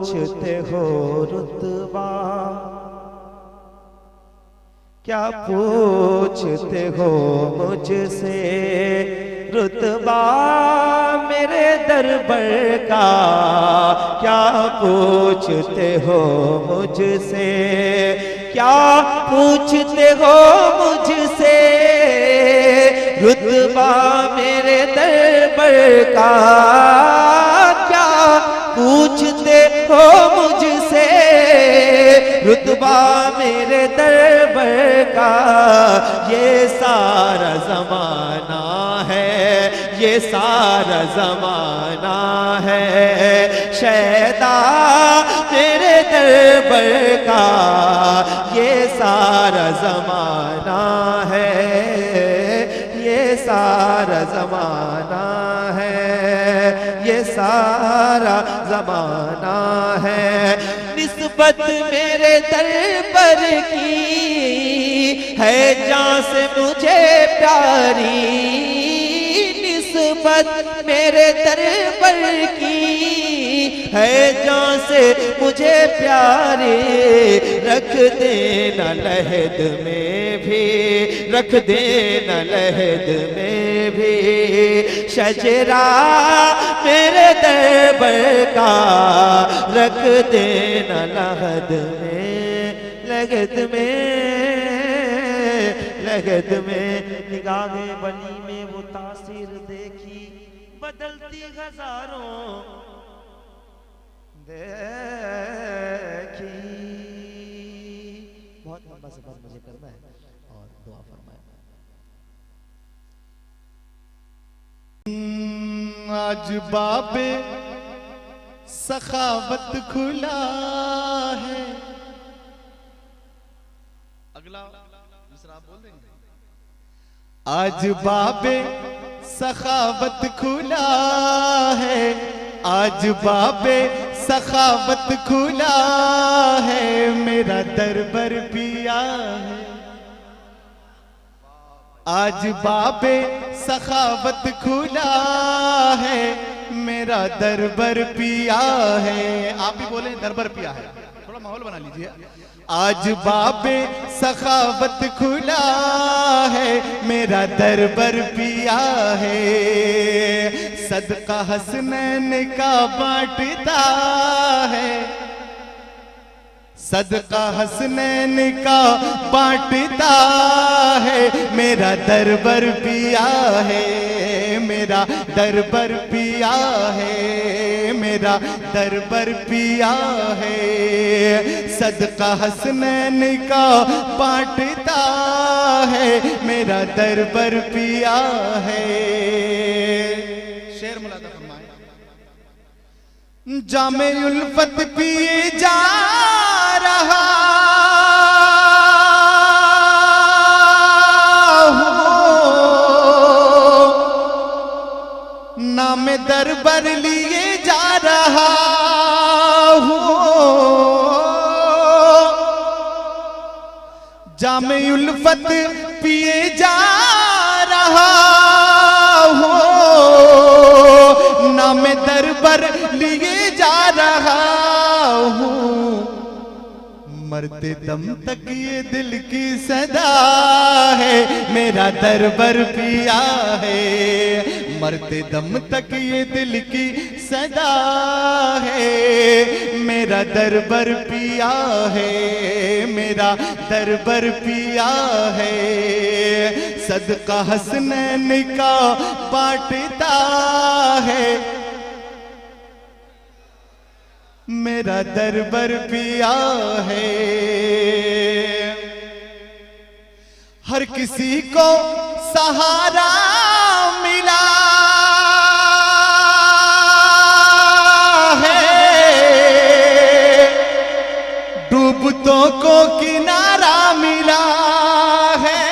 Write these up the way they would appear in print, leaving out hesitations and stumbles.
पूछते हो रुतबा, क्या पूछते हो मुझसे रुतबा मेरे दरबार का, क्या पूछते हो मुझसे, क्या पूछते हो मुझसे रुतबा मेरे दरबार का, क्या पूछते हो मुझसे रुतबा मेरे दरबार का। ये सारा ज़माना है, ये सारा ज़माना है शैदा मेरे दरबार का, ये सारा ज़माना है, ये सारा ज़माना है, ये सारा ज़माना है। निस्बत मेरे दरबार की है जान से मुझे प्यारी, निस्बत मेरे दरबार की है जान से मुझे प्यारी। रख देना लहद में भी, रख देना लहद में भी शजरा मेरे दरबार का, रख देना लहद में, लगद में, लगद में। निगाहे बली में वो तासीर देखी बदलती हजारों देखी। बहुत लंबा सफर मुझे करना है और दुआ फरमाए। आज बाबे सखावत खुला है। अगला मिसरा आप बोल देंगे। आज बाबे सखावत खुला है, आज बाबे सखावत खुला है, मेरा दरबार पिया है। आज बाबे सखावत खुला है, मेरा दरबार पिया है। आप भी बोले दरबार पिया है, थोड़ा माहौल बना लीजिए। आज बाबे सखावत खुला है, मेरा दरबार पिया है। सदका हसनैन का बांटता है, सदका हसनैन का बांटता है, मेरा दरबार पिया है, मेरा दरबार पिया है, मेरा दरबार पिया है। सदका हसनैन का बांटता है, मेरा दरबार पिया है। शेर मुलादा फरमाए। जामे उल्फत पिए जा रहा नाम दरबार लिए जा रहा हूँ। जामे उल्फत पिए जा रहा हूँ, नाम दरबार लिए जा रहा हूँ। मरते दम तक ये दिल की सदा है, मेरा दरबार पिया है। मरते दम तक ये दिल की सदा है, मेरा दरबार पिया है, मेरा दरबार पिया है। सदका हसनैन का बांटता है, मेरा दरबार पिया है। हर किसी को सहारा मिला डूबतों को किनारा मिला है।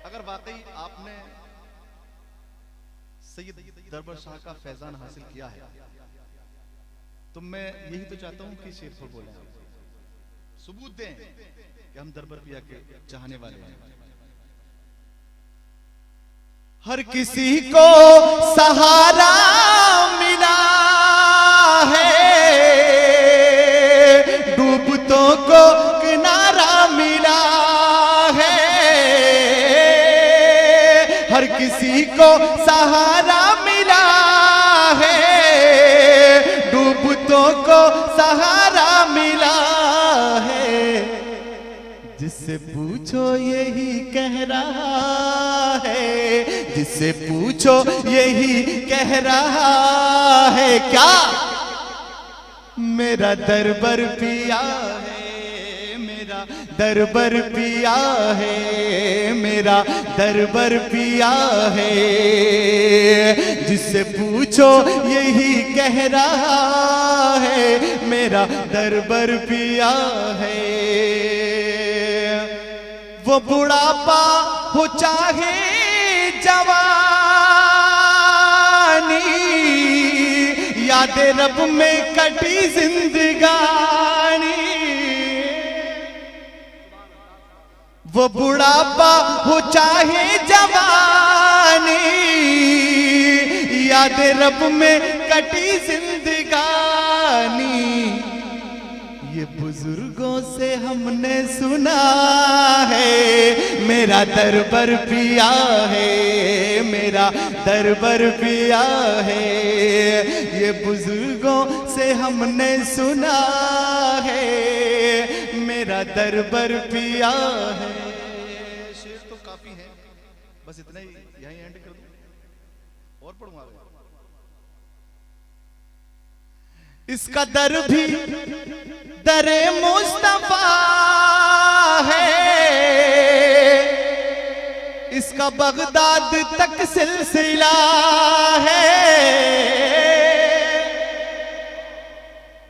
अगर वाकई आपने सैयद दरबार शाह का फैजान हासिल किया है तो मैं यही तो चाहता हूं कि शेर पर बोले, सबूत दें कि हम दरबार पिया के चाहने वाले हैं। हर किसी को सहारा मिला को सहारा मिला है, डूबतों को सहारा मिला है। जिससे पूछो यही कह रहा है, जिससे पूछो यही कह रहा है। क्या? मेरा दरबार पिया है, मेरा दरबार पिया है, मेरा दरबार पिया है। जिससे पूछो यही कह रहा है, मेरा दरबार पिया है। वो बुढ़ापा हो चाहे जवानी, याद रब में कटी जिंदगानी। वो बुढ़ापा हो चाहे जवानी, याद रब में कटी जिंदगानी। ये बुजुर्गों से हमने सुना है, मेरा दरबार पिया है, मेरा दरबार पिया है। ये बुजुर्गों से हमने सुना है, मेरा दरबार पिया है। शेर तो काफी है, बस इतना ही यहीं एंड कर दूं और पढ़ूंगा। इसका दर भी दरे मुस्तफा है, इसका बगदाद तक सिलसिला है।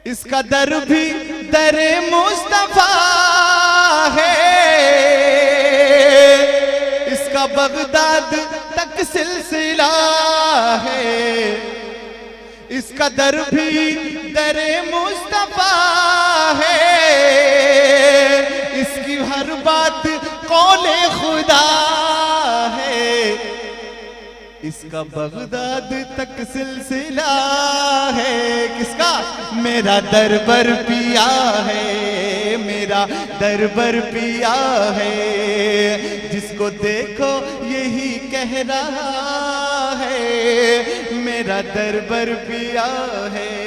इसका दर भी दरे मुस्तफा है, इसका बगदाद तक सिलसिला है। इसका दर भी दरे मुस्तफा है, इसकी हर बात कौले खुदा है। इसका बगदाद तक सिलसिला है। किसका? मेरा दरबार पिया है, मेरा दरबार पिया है। जिसको देखो यही कह रहा है, मेरा दरबार पिया है।